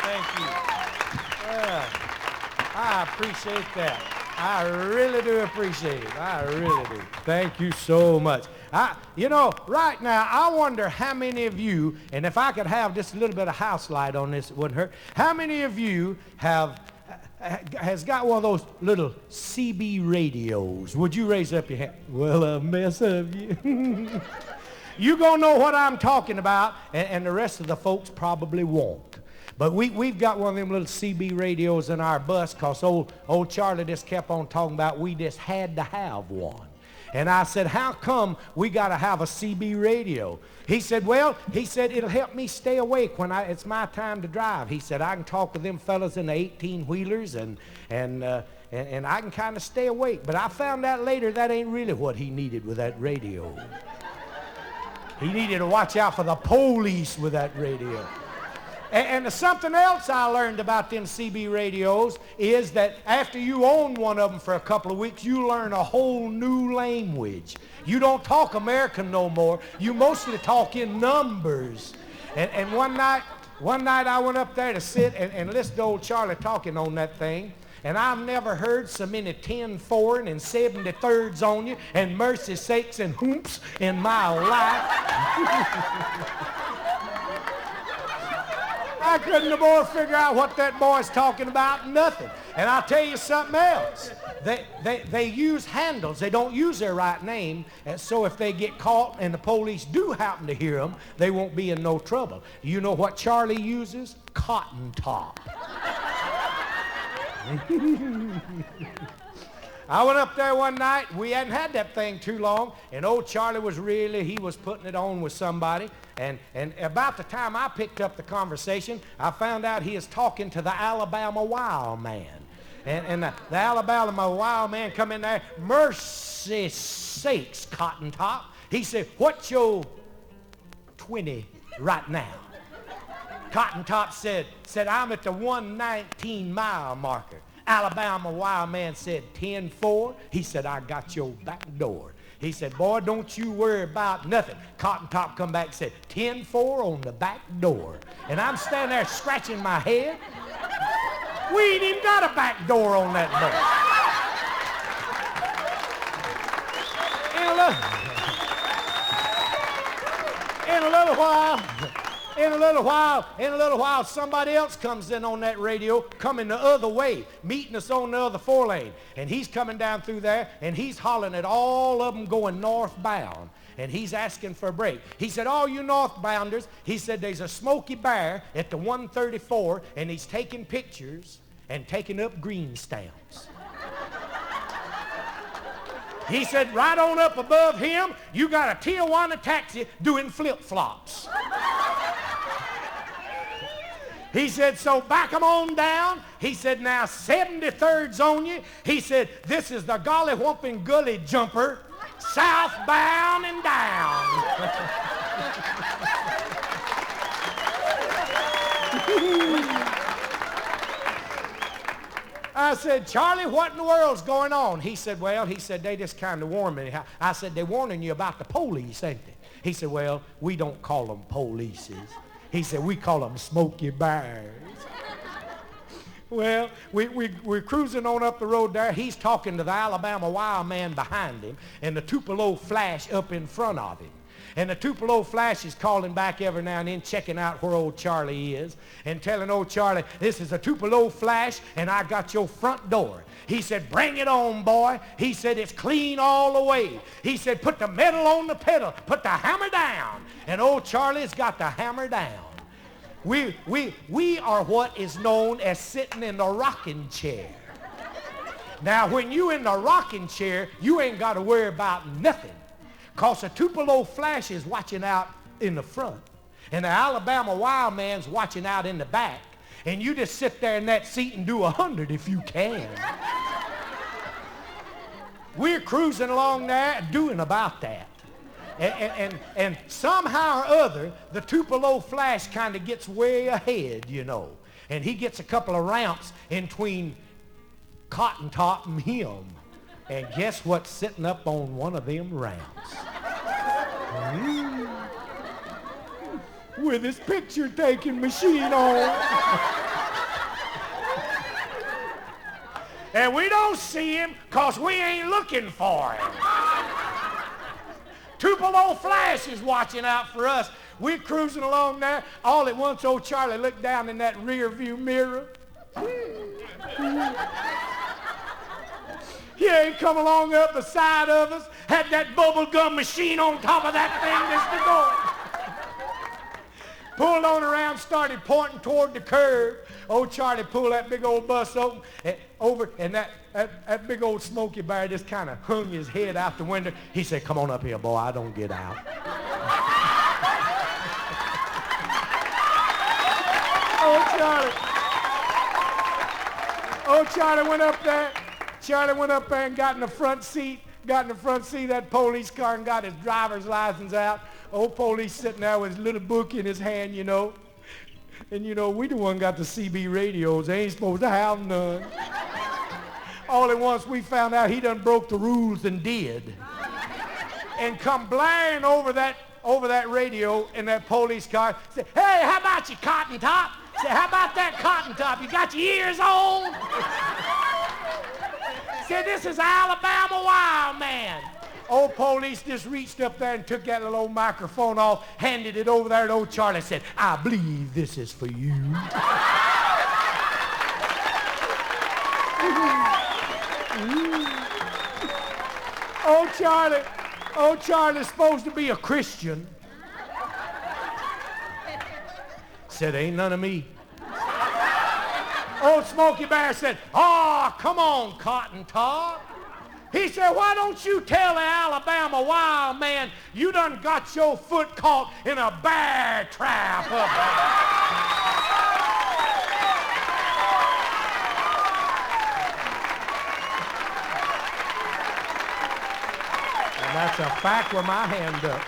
Thank you. I appreciate that. I really do appreciate it. I really do. Thank you so much. Right now, I wonder how many of you, and if I could have just a little bit of house light on this, it wouldn't hurt. How many of you has got one of those little CB radios? Would you raise up your hand? Well, a mess of you. You gonna know what I'm talking about, and the rest of the folks probably won't. But we've got one of them little CB radios in our bus, because old Charlie just kept on talking about we just had to have one. And I said, how come we got to have a CB radio? He said, it'll help me stay awake when it's my time to drive. He said, I can talk with them fellas in the 18-wheelers, and I can kind of stay awake. But I found out later that ain't really what he needed with that radio. He needed to watch out for the police with that radio. And something else I learned about them CB radios is that after you own one of them for a couple of weeks, you learn a whole new language. You don't talk American no more. You mostly talk in numbers. And one night I went up there to sit and listen to old Charlie talking on that thing. And I've never heard so many 10-4 and 73rds on you and mercy sakes and whoops in my life. I couldn't have more figure out what that boy's talking about. Nothing. And I'll tell you something else. They use handles. They don't use their right name. And so if they get caught and the police do happen to hear them, they won't be in no trouble. Do you know what Charlie uses? Cotton top. I went up there one night. We hadn't had that thing too long, and old Charlie was putting it on with somebody. And about the time I picked up the conversation, I found out he is talking to the Alabama wild man. And the Alabama wild man come in there, mercy sakes, Cotton Top. He said, what's your 20 right now? Cotton Top said, I'm at the 119 mile marker. Alabama wild man said, 10-4. He said, I got your back door. He said, boy, don't you worry about nothing. Cotton Top come back and said, 10-4 on the back door. And I'm standing there scratching my head. We ain't even got a back door on that bus. In a little while, somebody else comes in on that radio, coming the other way, meeting us on the other 4-lane. And he's coming down through there, and he's hollering at all of them going northbound. And he's asking for a break. He said, all you northbounders, he said, there's a Smoky Bear at the 134, and he's taking pictures and taking up green stamps. He said, right on up above him, you got a Tijuana taxi doing flip-flops. He said, so back 'em on down. He said, now 73rds on you. He said, this is the Golly Whumping Gully Jumper, southbound and down. I said, Charlie, what in the world's going on? He said, they just kind of warned me. I said, they're warning you about the police, ain't they? He said, well, we don't call them polices. He said, we call them Smoky Bears. Well, we're cruising on up the road there. He's talking to the Alabama wild man behind him and the Tupelo Flash up in front of him. And the Tupelo Flash is calling back every now and then, checking out where old Charlie is and telling old Charlie, this is a Tupelo Flash and I got your front door. He said, bring it on, boy. He said, it's clean all the way. He said, put the metal on the pedal, put the hammer down. And old Charlie's got the hammer down. We are what is known as sitting in the rocking chair. Now, when you in the rocking chair, you ain't got to worry about nothing. Because the Tupelo Flash is watching out in the front. And the Alabama wild man's watching out in the back. And you just sit there in that seat and do 100 if you can. We're cruising along there doing about that. And somehow or other, the Tupelo Flash kind of gets way ahead, you know. And he gets a couple of ramps in between Cotton Top and him. And guess what's sitting up on one of them ramps? With his picture-taking machine on. And we don't see him because we ain't looking for him. Tupelo Flash is watching out for us. We're cruising along there. All at once, old Charlie looked down in that rear view mirror. Here he come along up the side of us, had that bubble gum machine on top of that thing, Mr. Gordon. Pulled on around, started pointing toward the curb. Old Charlie pulled that big old bus over, and that big old Smokey Bear just kind of hung his head out the window. He said, come on up here, boy, I don't get out. Old Charlie went up there. Charlie went up there and got in the front seat of that police car and got his driver's license out. Old police sitting there with his little book in his hand, you know. And, you know, we the one got the CB radios. They ain't supposed to have none. All at once, we found out he done broke the rules and did. And come blaring over that radio in that police car. Said, hey, how about you, Cotton Top? Said, how about that, Cotton Top? You got your ears on? Said, this is Alabama Wild Man. Old police just reached up there and took that little old microphone off, handed it over there to old Charlie, said, I believe this is for you. Old Charlie's supposed to be a Christian. Said, ain't none of me. Old Smokey Bear said, oh, come on, Cotton Top. He said, why don't you tell the Alabama Wild Man you done got your foot caught in a bear trap up there. And that's a fact with my hand up.